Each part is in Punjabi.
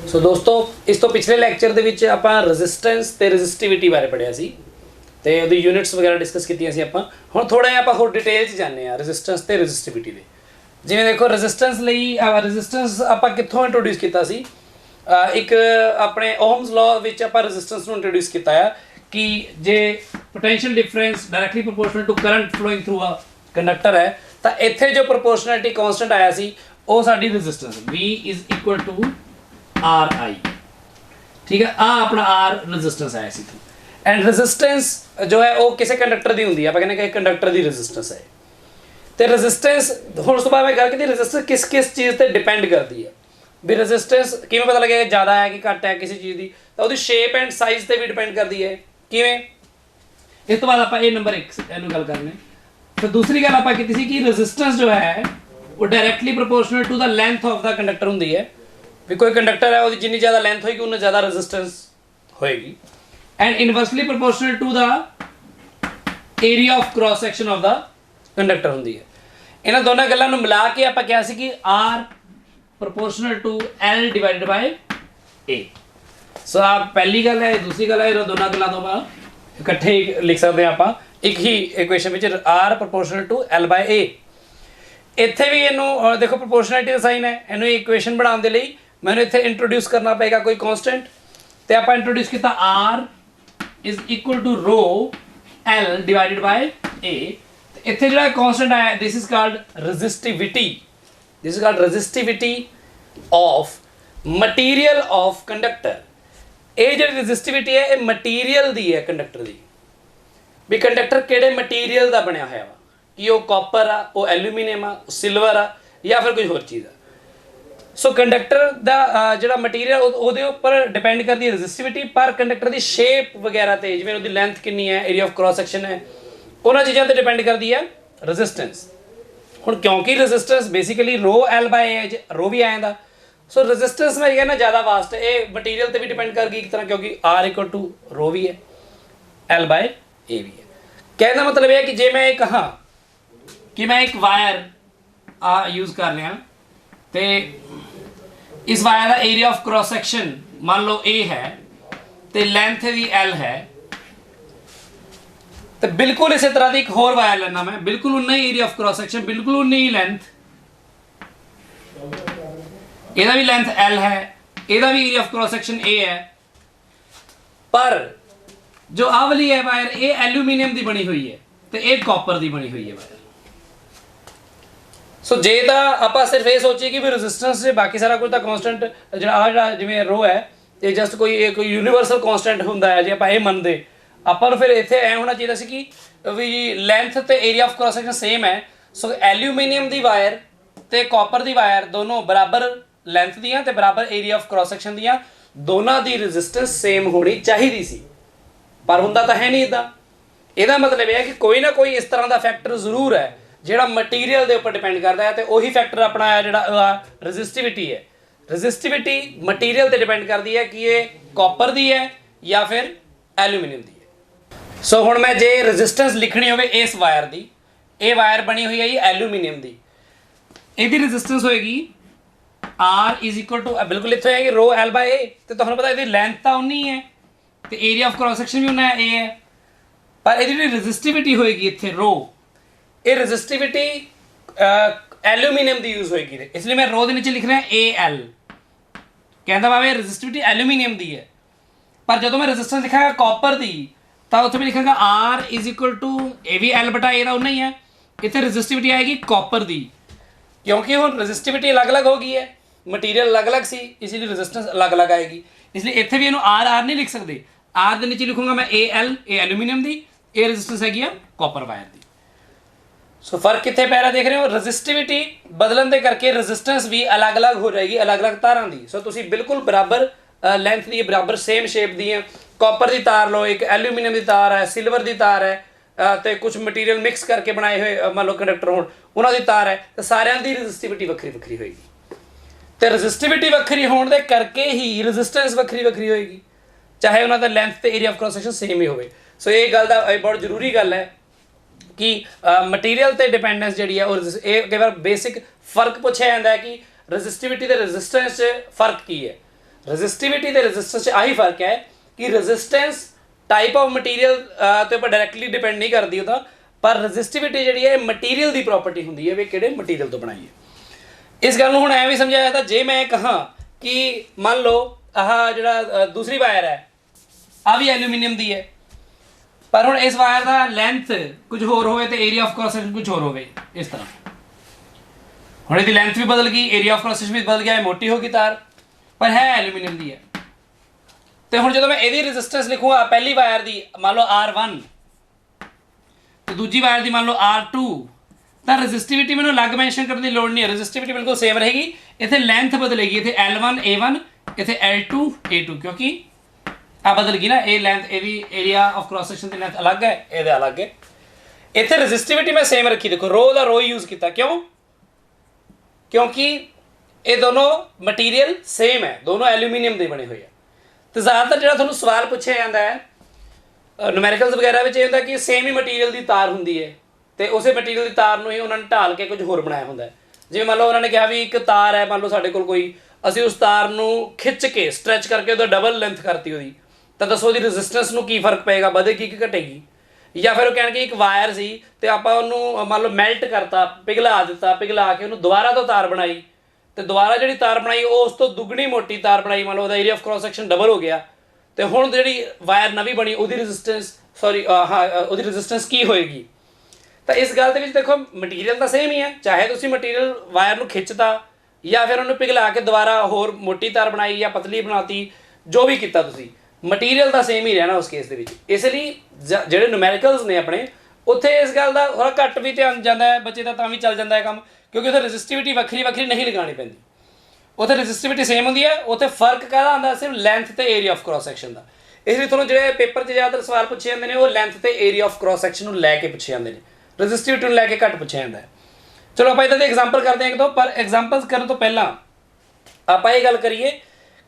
सो दोस्तों इस तो पिछले लैक्चर ਦੇ ਵਿੱਚ ਆਪਾਂ ਰੈਜ਼ਿਸਟੈਂਸ ਤੇ ਰੈਜ਼ਿਸਟਿਵਿਟੀ ਬਾਰੇ ਪੜਿਆ ਸੀ ਤੇ ਉਹਦੀ ਯੂਨਿਟਸ ਵਗੈਰਾ ਡਿਸਕਸ ਕੀਤੀਆਂ ਸੀ ਆਪਾਂ। ਹੁਣ ਥੋੜਾ ਜਿਹਾ ਆਪਾਂ ਹੋਰ ਡਿਟੇਲ 'ਚ ਜਾਣਦੇ ਆ ਰੈਜ਼ਿਸਟੈਂਸ ਤੇ ਰੈਜ਼ਿਸਟਿਵਿਟੀ ਦੇ। ਜਿਵੇਂ ਦੇਖੋ ਰੈਜ਼ਿਸਟੈਂਸ ਲਈ ਰੈਜ਼ਿਸਟੈਂਸ ਆਪਾਂ ਕਿੱਥੋਂ ਇੰਟਰੋਡਿਊਸ ਕੀਤਾ ਸੀ, ਇੱਕ ਆਪਣੇ ਓਹਮਸ ਲਾਅ ਵਿੱਚ ਆਪਾਂ ਰੈਜ਼ਿਸਟੈਂਸ ਨੂੰ ਇੰਟਰੋਡਿਊਸ ਕੀਤਾ ਆ ਕਿ ਜੇ potential difference directly proportional to current flowing through a conductor ਹੈ ਤਾਂ ਇੱਥੇ ਜੋ ਪ੍ਰੋਪੋਰਸ਼ਨੈਲਿਟੀ ਕਾਂਸਟੈਂਟ ਆਇਆ ਸੀ ਉਹ ਸਾਡੀ resistance V is equal to RI। ठीक है, आ अपना R रेजिस्टेंस आया सी थी। एंड रेजिस्टेंस जो है वो किसी कंडक्टर दी होंदी है, आप कहने कि कंडक्टर दी रेजिस्टेंस है। तो रेजिस्टेंस हुण उस तो बाद मैं गल कीती रेजिस्टेंस किस किस चीज़ ते डिपेंड करती है भी रेजिस्टेंस किवें पता लगेगा ज़्यादा है कि घट है किसी चीज़ की, तो उसकी शेप एंड साइज ते भी डिपेंड करती है किवें। इस तो बाद आप नंबर 1 इहनूं गल करने। फिर दूसरी गल आपां कीती सी कि रेजिस्टेंस जो है वो directly proportional to the length of the conductor होंदी है भी कोई कंडक्टर है वो जिन्नी ज़्यादा लेंथ होगी उन्नी ज़्यादा रेजिस्टेंस होएगी। And inversely proportional to the area of cross section of the conductor होंदी है। इन्हां दोनों गल्लां नूं मिला के आपां कहा सी कि R proportional to L divided by A। सो आप पहली गल है, दूसरी गल है, इन्हां दोनों गल्लां तो आप इकट्ठे लिख सकते हैं आपां एक ही इक्वेशन विच R proportional to L by A। इत्थे भी इनू देखो प्रोपोर्शनैलिटी का साइन है, इनू इक्वेशन बनाने के लिए मैंने इत्थे इंट्रोड्यूस करना पेगा कोई कांस्टेंट, तो आप इंट्रोड्यूस किया R is equal to rho L divided by A। इत्थे जो कांस्टेंट आया this is called resistivity, this is called resistivity of material of conductor. ये जो रेजिस्टिविटी है ये मटीरियल दी है कंडक्टर दी भी कंडक्टर किहड़े मटीरियल का बनया होया वा कि वो कॉपर आ, वो एल्यूमीनियम आ, सिल्वर आ या फिर कोई होर चीज़ आ। सो कंडक्टर का जो मटीरियल वो उपर डिपेंड करती है रेजिस्टिविटी, पर कंडक्टर की शेप वगैरह से जिवें उसकी लेंथ कितनी है, एरिया ऑफ क्रॉस सैक्शन है, उन्होंने चीज़ों पर डिपेंड करती है रेजिस्टेंस। हुण क्योंकि resistance basically rho L by A rho भी आ जाता, सो रेजिस्टेंस में कहना ज़्यादा वास्ट है, ये मटीरियल पर भी डिपेंड कर गई एक तरह क्योंकि R इक्वल टू रो भी है L बाय A भी है। कहने का मतलब यह है कि जे मैं कहा कि मैं एक वायर यूज़ कर रहा तो इस वायर का एरिया ऑफ क्रॉस सैक्शन मान लो A है तो लेंथ भी L है, तो बिल्कुल इस तरह की एक होर वायर लेना मैं, बिल्कुल उन्ना ही एरिया ऑफ क्रॉस सैक्शन, बिल्कुल उन्नी ही लेंथ, ਇਹਦਾ भी लेंथ L है, ਇਹਦਾ भी area of cross section A है, पर जो आ वाली है वायर ये एल्यूमीनियम की बनी हुई है तो ये कॉपर की बनी हुई है वायर। सो जे तो आप सिर्फ ये सोचिए कि भी रेजिस्टेंस से बाकी सारा कुछ तो कांस्टेंट जो जिवें रो है ये जस्ट कोई यूनीवर्सल कांस्टेंट होंदा है, जे आप ये मनते आपां नूं फिर इत्थे ऐ होना चाहिए सी कि भी लेंथ ते area of cross section same है। सो एल्यूमीनियम की वायर ते कॉपर की वायर दोनों बराबर लेंथ दियां ते बराबर एरिया ऑफ क्रॉस सैक्शन दियां, दोनों की रेजिस्टेंस सेम होनी चाहिए सी, पर हुंदा तां है नहीं इदां। ਇਹਦਾ मतलब यह है कि कोई ना कोई इस तरह का फैक्टर जरूर है ਜਿਹੜਾ मटीरियल के उपर डिपेंड करता है, तो वही फैक्टर अपना है जो रेजिस्टिविटी है। रेजिस्टिविटी मटीरियल पर डिपेंड करती है कि ये कॉपर की है या फिर एल्यूमीनियम की है। सो हुण मैं जे रेजिस्टेंस लिखनी हो इस वायर की, ये वायर बनी हुई है जी एल्यूमीनियम की, यदि रेजिस्टेंस होएगी R इज इक्वल टू बिल्कुल इतने है कि रो L बाय A, तो तुहानूं पता है लेंथ तो उन्नी है तो एरिया ऑफ क्रॉस सैक्शन भी उन्ना है A है, पर ये रेजिस्टिविटी होएगी इतने रो, ये रेजिस्टिविटी एल्यूमीनियम की यूज़ होएगी, इसलिए मैं रो के नीचे लिख रहा AL, कहता भावे रेजिस्टिविटी एल्यूमीनियम की है, पर जो मैं रेजिस्टेंस लिखागा कॉपर की तो उत्थे मैं लिखागा R इज इक्वल टू ए भी L बटा A का उन्ना ही है, इतने रेजिस्टिविटी आएगी कॉपर की, क्योंकि हुण रेजिस्टिविटी अलग अलग हो गई है, मटीरियल अलग अलग सी, इसीलिए रेजिस्टेंस अलग अलग आएगी, इसलिए इतने भी इनू R नहीं लिख सकते, R के नीचे लिखूंगा मैं AL, ए एल्यूमीनियम की, ये रेजिस्टेंस हैगी कॉपर वायर की। सो फर्क कितने पै रहा देख रहे हो, रेजिस्टिविटी बदलन के करके रेजिस्टेंस भी अलग अलग हो जाएगी, अलग अलग तारां की। सो तुसी बिल्कुल बराबर लेंथ दी बराबर सेम शेप दी है, कॉपर की तार लो, एक एल्यूमीनियम की तार है, सिल्वर की तार है, तो कुछ मटीरियल मिक्स करके बनाए हुए मान लो कंडक्टर हो उन्होंने तार है, तो सारिਆਂ की रेजिस्टिविटी वक्री वक्री होएगी, तो रेजिस्टिविटी वक्री होने के करके ही रेजिस्टेंस वक्री वक्री होएगी, चाहे उन्होंने लेंथ तो area of cross section same ही होवे। सो ये गल दा बहुत जरूरी गल है कि मटीरियल ते डिपेंडेंस जी है, और कई बार बेसिक फर्क पूछा जाता है कि रेजिस्टिविटी ते रेजिस्टेंस फर्क की है। ਰੈਜ਼ਿਸਟਿਵਿਟੀ ਤੇ ਰੈਜ਼ਿਸਟੈਂਸ 'ਚ ਆਹੀ ਫਰਕ ਹੈ ਕਿ ਰੈਜ਼ਿਸਟੈਂਸ ਟਾਈਪ ਆਫ ਮਟੀਰੀਅਲ ਤੇ ਉੱਪਰ ਡਾਇਰੈਕਟਲੀ ਡਿਪੈਂਡ ਨਹੀਂ ਕਰਦੀ ਉਹਦਾ, ਪਰ ਰੈਜ਼ਿਸਟਿਵਿਟੀ ਜਿਹੜੀ ਹੈ ਮਟੀਰੀਅਲ ਦੀ ਪ੍ਰੋਪਰਟੀ ਹੁੰਦੀ ਹੈ ਵੀ ਕਿਹੜੇ ਮਟੀਰੀਅਲ ਤੋਂ ਬਣਾਈ ਹੈ। ਇਸ ਗੱਲ ਨੂੰ ਹੁਣ ਐਂ ਵੀ ਸਮਝਾਇਆ ਤਾਂ ਜੇ ਮੈਂ ਕਹਾਂ ਕਿ ਮੰਨ ਲਓ ਆਹ ਜਿਹੜਾ ਦੂਸਰੀ ਵਾਇਰ ਹੈ ਆ ਵੀ ਐਲੂਮੀਨੀਅਮ ਦੀ ਹੈ, ਪਰ ਹੁਣ ਇਸ ਵਾਇਰ ਦਾ ਲੈਂਥ ਕੁਝ ਹੋਰ ਹੋਵੇ ਤੇ ਏਰੀਆ ਆਫ ਕ੍ਰਾਸ ਸੈਕਸ਼ਨ ਕੁਝ ਹੋਰ ਹੋਵੇ, ਇਸ ਤਰ੍ਹਾਂ ਹੁਣ ਇਹਦੀ ਲੈਂਥ ਵੀ ਬਦਲ ਗਈ, ਏਰੀਆ ਆਫ ਕ੍ਰਾਸ ਸੈਕਸ਼ਨ ਵੀ ਬਦਲ ਗਿਆ, ਮੋਟੀ ਹੋ ਗਈ ਤਾਰ ਪਰ ਹੈ ਐਲੂਮੀਨੀਅਮ ਦੀ ਹੈ। ਤੇ ਹੁਣ ਜਦੋਂ ਮੈਂ ਇਹਦੀ ਰੈਜ਼ਿਸਟੈਂਸ ਲਿਖੂੰਗਾ ਪਹਿਲੀ ਵਾਇਰ ਦੀ ਮੰਨ ਲਓ R1 ਤੇ ਦੂਜੀ ਵਾਇਰ ਦੀ ਮੰਨ ਲਓ R2, ਤਾਂ ਰੈਜ਼ਿਸਟਿਵਿਟੀ ਮੈਨੂੰ ਅਲੱਗ ਮੈਂਸ਼ਨ ਕਰਨ ਦੀ ਲੋੜ ਨਹੀਂ ਹੈ, ਰੈਜ਼ਿਸਟਿਵਿਟੀ ਬਿਲਕੁਲ ਸੇਮ ਰਹੇਗੀ। ਇੱਥੇ ਲੈਂਥ ਬਦਲੇਗੀ, ਇੱਥੇ L1 A1 ਇੱਥੇ L2 A2, ਕਿਉਂਕਿ ਆ ਬਦਲ ਗਈ ਨਾ, ਇਹ ਲੈਂਥ ਇਹਦੀ area of cross section the length ਅਲੱਗ ਹੈ, ਇਹਦਾ ਅਲੱਗ ਹੈ। ਇੱਥੇ ਰੈਜ਼ਿਸਟਿਵਿਟੀ ਮੈਂ ਸੇਮ ਰੱਖੀ, ਦੇਖੋ ਰੋ ਦਾ ਰੋ ਯੂਜ਼ ਕੀਤਾ, ਕਿਉਂ? ਕਿਉਂਕਿ ਇਹ ਦੋਨੋਂ ਮਟੀਰੀਅਲ ਸੇਮ ਹੈ, ਦੋਨੋਂ ਐਲੂਮੀਨੀਅਮ ਦੇ ਬਣੇ ਹੋਏ ਆ। ਤੇ ਜ਼ਿਆਦਾਤਰ ਜਿਹੜਾ ਤੁਹਾਨੂੰ ਸਵਾਲ ਪੁੱਛਿਆ ਜਾਂਦਾ ਹੈ ਨੂਮੈਰੀਕਲਸ ਵਗੈਰਾ ਵਿੱਚ, ਇਹ ਹੁੰਦਾ ਕਿ ਸੇਮ ਹੀ ਮਟੀਰੀਅਲ ਦੀ ਤਾਰ ਹੁੰਦੀ ਹੈ ਤੇ ਉਸੇ ਮਟੀਰੀਅਲ ਦੀ ਤਾਰ ਨੂੰ ਹੀ ਉਹਨਾਂ ਨੇ ਢਾਲ ਕੇ ਕੁਝ ਹੋਰ ਬਣਾਇਆ ਹੁੰਦਾ ਹੈ। ਜਿਵੇਂ ਮੰਨ ਲਓ ਉਹਨਾਂ ਨੇ ਕਿਹਾ ਵੀ ਇੱਕ ਤਾਰ ਹੈ, ਮੰਨ ਲਓ ਸਾਡੇ ਕੋਲ ਕੋਈ, ਅਸੀਂ ਉਸ ਤਾਰ ਨੂੰ ਖਿੱਚ ਕੇ ਸਟ੍ਰੈਚ ਕਰਕੇ ਉਹਦਾ ਡਬਲ ਲੈਂਥ ਕਰਤੀ ਉਹਦੀ, ਤਾਂ ਦੱਸੋ ਉਹਦੀ ਰੈਜ਼ਿਸਟੈਂਸ ਨੂੰ ਕੀ ਫਰਕ ਪਏਗਾ, ਵਧੇਗੀ ਕਿ ਘਟੇਗੀ? ਜਾਂ ਫਿਰ ਉਹ ਕਹਿਣਗੇ ਇੱਕ ਵਾਇਰ ਸੀ ਤੇ ਆਪਾਂ ਉਹਨੂੰ ਮੰਨ ਲਓ ਮੈਲਟ ਕਰਤਾ, ਪਿਘਲਾ ਦਿੱਤਾ, ਪਿਘਲਾ ਕੇ ਉਹਨੂੰ ਦੁਬਾਰਾ ਤੋਂ ਤਾਰ ਬਣਾਈ ਤੇ ਦੁਬਾਰਾ ਜਿਹੜੀ ਤਾਰ ਬਣਾਈ ਉਹ ਉਸ ਤੋਂ ਦੁੱਗਣੀ ਮੋਟੀ ਤਾਰ ਬਣਾਈ, ਮੰਨ ਲਓ ਉਹਦਾ area of cross section double ਹੋ ਗਿਆ, ਤੇ ਹੁਣ ਜਿਹੜੀ ਵਾਇਰ ਨਵੀਂ ਬਣੀ ਉਹਦੀ ਰੈਜ਼ਿਸਟੈਂਸ ਉਹਦੀ ਰੈਜ਼ਿਸਟੈਂਸ ਕੀ ਹੋਏਗੀ? ਤਾਂ ਇਸ ਗੱਲ ਦੇ ਵਿੱਚ ਦੇਖੋ ਮਟੀਰੀਅਲ ਤਾਂ ਸੇਮ ਹੀ ਹੈ, ਚਾਹੇ ਤੁਸੀਂ ਮਟੀਰੀਅਲ ਵਾਇਰ ਨੂੰ ਖਿੱਚਤਾ ਜਾਂ ਫਿਰ ਉਹਨੂੰ ਪਿਘਲਾ ਕੇ ਦੁਬਾਰਾ ਹੋਰ ਮੋਟੀ ਤਾਰ ਬਣਾਈ ਜਾਂ ਪਤਲੀ ਬਣਾਤੀ, ਜੋ ਵੀ ਕੀਤਾ ਤੁਸੀਂ ਮਟੀਰੀਅਲ ਤਾਂ ਸੇਮ ਹੀ ਰਹਿਣਾ ਉਸ ਕੇਸ ਦੇ ਵਿੱਚ। ਇਸ ਲਈ ਜਿਹੜੇ ਨੂਮੈਰੀਕਲਸ ਨੇ ਆਪਣੇ, ਉੱਥੇ ਇਸ ਗੱਲ ਦਾ ਥੋੜ੍ਹਾ ਘੱਟ ਵੀ ਧਿਆਨ ਜਾਂਦਾ ਹੈ ਬੱਚੇ ਦਾ, ਤਾਂ ਵੀ ਚੱਲ ਜਾਂਦਾ ਹੈ ਕੰਮ, ਕਿਉਂਕਿ ਉੱਥੇ ਰੈਜ਼ਿਸਟਿਵਿਟੀ ਵੱਖਰੀ ਵੱਖਰੀ ਨਹੀਂ ਲਗਾਉਣੀ ਪੈਂਦੀ, ਉੱਥੇ ਰੈਜ਼ਿਸਟਿਵਿਟੀ ਸੇਮ ਹੁੰਦੀ ਹੈ। ਉੱਥੇ ਫਰਕ ਕਾਹਦਾ ਆਉਂਦਾ, ਸਿਰਫ ਲੈਂਥ ਤੇ ਏਰੀਆ ਆਫ ਕ੍ਰਾਸ ਸੈਕਸ਼ਨ ਦਾ। ਇਸ ਲਈ ਤੁਹਾਨੂੰ ਜਿਹੜੇ ਪੇਪਰ 'ਚ ਜ਼ਿਆਦਾਤਰ ਸਵਾਲ ਪੁੱਛੇ ਜਾਂਦੇ ਨੇ ਉਹ ਲੈਂਥ ਤੇ ਏਰੀਆ ਆਫ ਕ੍ਰਾਸ ਸੈਕਸ਼ਨ ਨੂੰ ਲੈ ਕੇ ਪੁੱਛੇ ਜਾਂਦੇ ਨੇ, ਰੈਜ਼ਿਸਟਿਵਿਟੀ ਨੂੰ ਲੈ ਕੇ ਘੱਟ ਪੁੱਛਿਆ ਜਾਂਦਾ ਹੈ। ਚਲੋ ਆਪਾਂ ਇੱਦਾਂ ਦੇ ਐਗਜ਼ਾਮਪਲ ਕਰਦੇ ਹਾਂ ਇੱਕ ਦੋ, ਪਰ ਐਗਜ਼ਾਮਪਲਸ ਕਰਨ ਤੋਂ ਪਹਿਲਾਂ ਆਪਾਂ ਇਹ ਗੱਲ ਕਰੀਏ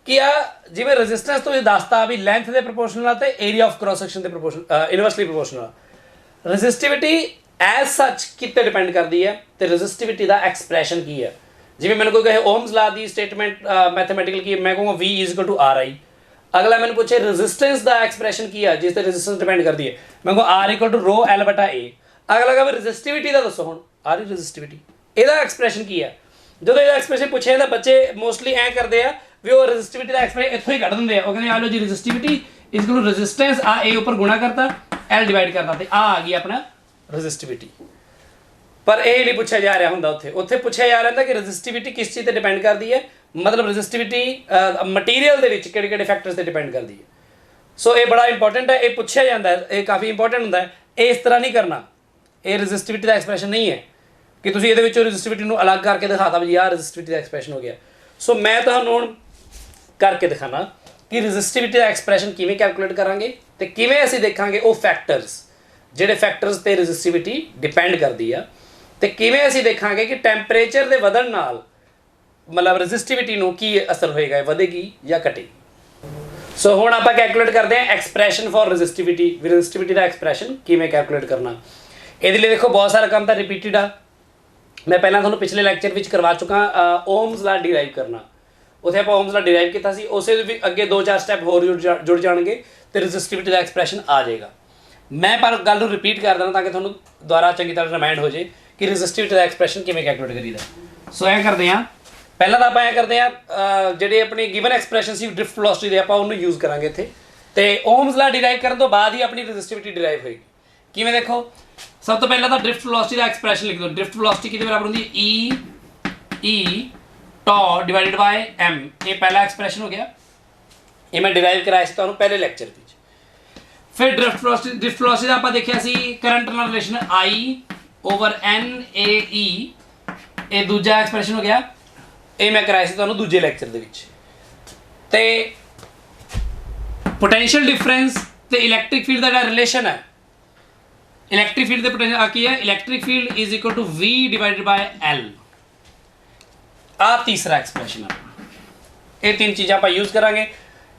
ਕਿ ਆ ਜਿਵੇਂ ਰੈਜ਼ਿਸਟੈਂਸ ਤੋਂ ਇਹ ਦੱਸਤਾ ਵੀ ਲੈਂਥ ਦੇ ਪ੍ਰੋਪੋਰਸ਼ਨਲ ਤੇ ਏਰੀਆ ਆਫ ਕ੍ਰਾਸ ਸੈਕਸ਼ਨ ਦੇ proportional inversely proportional. Resistivity as ਸੱਚ ਕਿਤੇ ਡਿਪੈਂਡ ਕਰਦੀ ਹੈ ਤੇ ਰੈਜ਼ਿਸਟਿਵਿਟੀ ਦਾ ਐਕਸਪ੍ਰੈਸ਼ਨ ਕੀ ਹੈ। ਜਿਵੇਂ ਮੈਨੂੰ ਕੋਈ ਕਹੇ ਓਮਸ ਲਾ ਦੀ ਸਟੇਟਮੈਂਟ ਮੈਥਮੈਟਿਕਲ ਕੀ, ਮੈਂ ਕਹੂੰਗਾ V = RI। ਅਗਲਾ ਮੈਨੂੰ ਪੁੱਛੇ ਰੈਜ਼ਿਸਟੈਂਸ ਦਾ ਐਕਸਪ੍ਰੈਸ਼ਨ ਕੀ ਹੈ ਜਿਸ ਤੇ ਰੈਜ਼ਿਸਟੈਂਸ ਡਿਪੈਂਡ ਕਰਦੀ ਹੈ, ਮੈਂ ਕਹੂੰਗਾ R = ρL/A। ਅਗਲਾ ਕਹੇ ਰੈਜ਼ਿਸਟਿਵਿਟੀ ਦਾ ਦੱਸੋ, ਹੁਣ ਆਹ ਰੈਜ਼ਿਸਟਿਵਿਟੀ ਇਹਦਾ ਐਕਸਪ੍ਰੈਸ਼ਨ ਕੀ ਹੈ। ਜਦੋਂ ਇਹਦਾ ਐਕਸਪ੍ਰੈਸ਼ਨ ਪੁੱਛਿਆ ਤਾਂ ਬੱਚੇ ਮੋਸਟਲੀ ਐਂ ਕਰਦੇ ਆ ਵੀ ਉਹ ਰੈਜ਼ਿਸਟਿਵਿਟੀ ਦਾ ਐਕਸਪ੍ਰੈਸ਼ਨ ਇੱਥੋਂ ਹੀ ਕੱਢ ਦਿੰਦੇ ਆ, ਉਹ ਕਹਿੰਦੇ ਆ ਲਓ ਜੀ ਰੈਜ਼ਿਸਟਿਵਿਟੀ = ਰੈਜ਼ਿਸਟੈਂਸ, ਆ A ਉੱਪਰ ਗੁਣਾ ਕਰਤਾ, L ਡਿਵਾਈਡ ਕਰਤਾ ਤੇ ਆ ਗਈ ਆਪਣਾ ਰੈਜ਼ਿਸਟਿਵਿਟੀ। ਪਰ ਇਹ ਨਹੀਂ ਪੁੱਛਿਆ ਜਾ ਰਿਹਾ ਹੁੰਦਾ, ਉੱਥੇ ਪੁੱਛਿਆ ਜਾ ਰਿਹਾ ਹੁੰਦਾ ਕਿ ਰੈਜ਼ਿਸਟਿਵਿਟੀ ਕਿਸ ਚੀਜ਼ ਤੇ ਡਿਪੈਂਡ ਕਰਦੀ ਹੈ, ਮਤਲਬ ਰੈਜ਼ਿਸਟਿਵਿਟੀ ਮਟੀਰੀਅਲ ਦੇ ਵਿੱਚ ਕਿਹੜੇ ਕਿਹੜੇ ਫੈਕਟਰਸ ਤੇ ਡਿਪੈਂਡ ਕਰਦੀ ਹੈ। ਸੋ ਇਹ ਬੜਾ ਇੰਪੋਰਟੈਂਟ ਹੈ, ਇਹ ਪੁੱਛਿਆ ਜਾਂਦਾ ਹੈ, ਇਹ ਕਾਫੀ ਇੰਪੋਰਟੈਂਟ ਹੁੰਦਾ ਹੈ। ਇਹ ਇਸ ਤਰ੍ਹਾਂ ਨਹੀਂ ਕਰਨਾ, ਇਹ ਰੈਜ਼ਿਸਟਿਵਿਟੀ ਦਾ ਐਕਸਪ੍ਰੈਸ਼ਨ ਨਹੀਂ ਹੈ ਕਿ ਤੁਸੀਂ ਇਹਦੇ ਵਿੱਚੋਂ ਰੈਜ਼ਿਸਟਿਵਿਟੀ ਨੂੰ ਅਲੱਗ ਕਰਕੇ ਦਿਖਾਤਾ ਵੀ ਆਹ ਰੈਜ਼ਿਸਟਿਵਿਟੀ ਦਾ ਐਕਸਪ੍ਰੈਸ਼ਨ ਹੋ ਗਿਆ। ਸੋ ਮੈਂ ਤੁਹਾਨੂੰ ਹੁਣ ਕਰਕੇ ਦਿਖਾਣਾ ਕਿ ਰੈਜ਼ਿਸਟਿਵਿਟੀ ਦਾ ਐਕਸਪ੍ਰੈਸ਼ਨ ਕਿਵੇਂ ਕੈਲਕੂਲੇਟ ਕਰਾਂਗੇ ਤੇ ਕਿਵੇਂ ਅਸੀਂ ਦੇਖਾਂਗੇ ਉਹ ਫੈਕਟਰਸ ਜਿਹੜੇ ਫੈਕਟਰਸ ਤੇ ਰੈਜ਼ਿਸਟਿਵਿਟੀ ਡਿਪੈਂਡ ਕਰਦੀ ਆ, ਤੇ ਕਿਵੇਂ ਅਸੀਂ ਦੇਖਾਂਗੇ ਕਿ ਟੈਂਪਰੇਚਰ ਦੇ ਵਧਣ ਨਾਲ ਮਤਲਬ ਰੈਜ਼ਿਸਟਿਵਿਟੀ ਨੂੰ ਕੀ ਅਸਰ ਹੋਏਗਾ, ਵਧੇਗੀ ਜਾਂ ਘਟੇਗੀ। ਸੋ ਹੁਣ ਆਪਾਂ ਕੈਲਕੂਲੇਟ ਕਰਦੇ ਹਾਂ expression for resistivity, resistivity the expression ਕਿਵੇਂ ਕੈਲਕੂਲੇਟ ਕਰਨਾ। ਇਹਦੇ ਲਈ ਦੇਖੋ ਬਹੁਤ ਸਾਰਾ ਕੰਮ ਤਾਂ ਰਿਪੀਟਿਡ ਆ, ਮੈਂ ਪਹਿਲਾਂ ਤੁਹਾਨੂੰ ਪਿਛਲੇ ਲੈਕਚਰ ਵਿੱਚ ਕਰਵਾ ਚੁੱਕਾ ਓਮਸ ਲਾ ਡਿਰਾਈਵ ਕਰਨਾ, ਉੱਥੇ ਆਪਾਂ ਓਮਸ ਲਾ ਡਿਰਾਈਵ ਕੀਤਾ ਸੀ, ਉਸੇ ਵੀ ਅੱਗੇ 2-4 ਸਟੈਪ ਹੋਰ ਜੁੜ ਜਾਣਗੇ ਤੇ ਰੈਜ਼ਿਸਟਿਵਿਟੀ ਦਾ ਐਕਸਪ੍ਰੈਸ਼ਨ ਆ ਜਾਏਗਾ। ਮੈਂ ਪਰ ਗੱਲ ਨੂੰ ਰਿਪੀਟ ਕਰ ਦੇਣਾ ਤਾਂ ਕਿ ਤੁਹਾਨੂੰ ਦੁਬਾਰਾ ਚੰਗੀ ਤਰ੍ਹਾਂ ਰਿਮਾਈਂਡ ਹੋ ਜਾਏ ਕਿ ਰੈਜ਼ਿਸਟਿਵਿਟੀ ਦਾ ਐਕਸਪ੍ਰੈਸ਼ਨ ਕਿਵੇਂ ਕੈਲਕੂਲੇਟ ਕਰੀਦਾ। ਸੋ ਐਂ ਕਰਦੇ ਹਾਂ, ਪਹਿਲਾਂ ਤਾਂ ਆਪਾਂ ਐਂ ਕਰਦੇ ਹਾਂ ਜਿਹੜੇ ਆਪਣੀ ਗਿਵਨ ਐਕਸਪ੍ਰੈਸ਼ਨ ਸੀ ਡ੍ਰਿਫਟ ਵੈਲੋਸਿਟੀ ਦੇ, ਆਪਾਂ ਉਹਨੂੰ ਯੂਜ਼ ਕਰਾਂਗੇ ਇੱਥੇ, ਤੇ ਓਮਸ ਲਾ ਡਿਰਾਈਵ ਕਰਨ ਤੋਂ ਬਾਅਦ ਹੀ ਆਪਣੀ ਰੈਜ਼ਿਸਟਿਵਿਟੀ ਡਿਰਾਈਵ ਹੋਏਗੀ। ਕਿਵੇਂ ਦੇਖੋ, ਸਭ ਤੋਂ ਪਹਿਲਾਂ ਤਾਂ ਡ੍ਰਿਫਟ ਵੈਲੋਸਿਟੀ ਦਾ ਐਕਸਪ੍ਰੈਸ਼ਨ ਲਿਖ ਦਿਓ। ਡ੍ਰਿਫਟ ਵੈਲੋਸਿਟੀ ਕਿਹਦੇ ਬਰਾਬਰ ਹੁੰਦੀ ਹੈ, E τ ਡਿਵਾਈਡਡ ਬਾਈ m। ਇਹ ਪਹਿਲਾ ਐਕਸਪ੍ਰੈਸ਼ਨ ਹੋ ਗਿਆ, ਇਹ ਮੈਂ ਡਿਰਾਈਵ ਕਰਾਇਆ ਸੀ ਤੁਹਾਨੂੰ ਪਹਿਲੇ ਲੈਕਚਰ ਵਿੱਚ। ਫਿਰ ਡ੍ਰਿਫਟ ਵੈਲੋਸਿਟੀ ਦਾ ਆਪਾਂ ਦੇਖਿਆ ਸੀ ਕਰੰਟ ਨਾਲ ਰਿਲੇਸ਼ਨ I/NAE, ਇਹ ਦੂਜਾ ਐਕਸਪ੍ਰੈਸ਼ਨ ਹੋ ਗਿਆ, ਇਹ ਮੈਂ ਕਰਾਇਆ ਸੀ ਤੁਹਾਨੂੰ ਦੂਜੇ ਲੈਕਚਰ ਦੇ ਵਿੱਚ। ਤੇ ਪੋਟੈਂਸ਼ੀਅਲ ਡਿਫਰੈਂਸ ਤੇ ਇਲੈਕਟ੍ਰਿਕ ਫੀਲਡ ਦਾ ਜਿਹੜਾ ਰਿਲੇਸ਼ਨ ਹੈ, ਇਲੈਕਟ੍ਰਿਕ ਫੀਲਡ ਦੇ ਪੋਟੈਂਸ਼ੀਅਲ ਆ ਕੀ ਹੈ, ਇਲੈਕਟ੍ਰਿਕ ਫੀਲਡ = V/L। ਆ ਤੀਸਰਾ ਐਕਸਪ੍ਰੈਸ਼ਨ ਆ। ਇਹ ਤਿੰਨ ਚੀਜ਼ਾਂ ਆਪਾਂ ਯੂਜ਼ ਕਰਾਂਗੇ।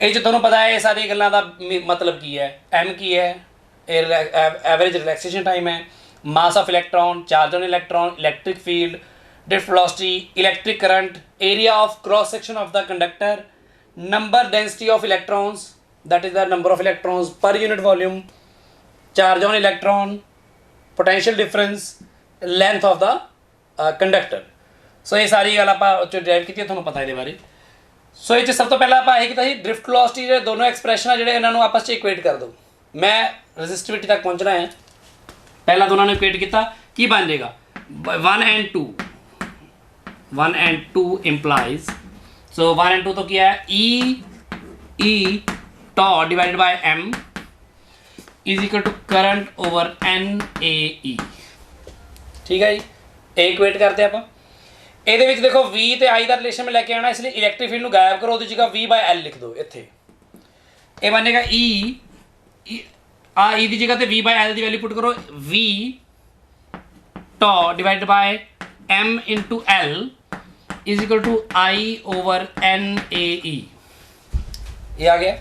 ਇਹ 'ਚ ਤੁਹਾਨੂੰ ਪਤਾ ਹੈ ਇਹ ਸਾਰੀਆਂ ਗੱਲਾਂ ਦਾ ਮਤਲਬ ਕੀ ਹੈ, M ਕੀ ਹੈ, ਇਹ ਐਵਰੇਜ ਰਿਲੈਕਸੇਸ਼ਨ ਟਾਈਮ ਹੈ, mass of electron, charge on electron, electric field, drift velocity, electric current, area of cross section of the conductor, number density of electrons, that is the number of electrons per unit volume, charge on electron, potential difference, length of the conductor. So ये सारी गल आप डिराइव की, थोड़ा पता है बारे। सो ये सब तो पहले आप यह किया ड्रिफ्ट वेलोसिटी जो दोनों एक्सप्रैशन जोड़े इन्होंने आपस में इक्वेट कर दो। मैं रजिस्टिविटी तक पहुँचना है, पहला दोनों ने इक्वेट किया की बन जाएगा 1 and 2 implies, so 1 and 2 तो क्या है E tau divided by M is equal to current over NAE। ठीक है जी, ए इक्वेट करते हैं आप। ये देखो V ते I का रिलेशन में लेके आना, इसलिए इलेक्ट्रिक फील्ड गायब करो, जगह V/L लिख दो। इत्थे ये बनेगा E की जगह V/L की वैल्यू पुट करो, V tau divided by M into L is equal to I over NAE। ये आ गया।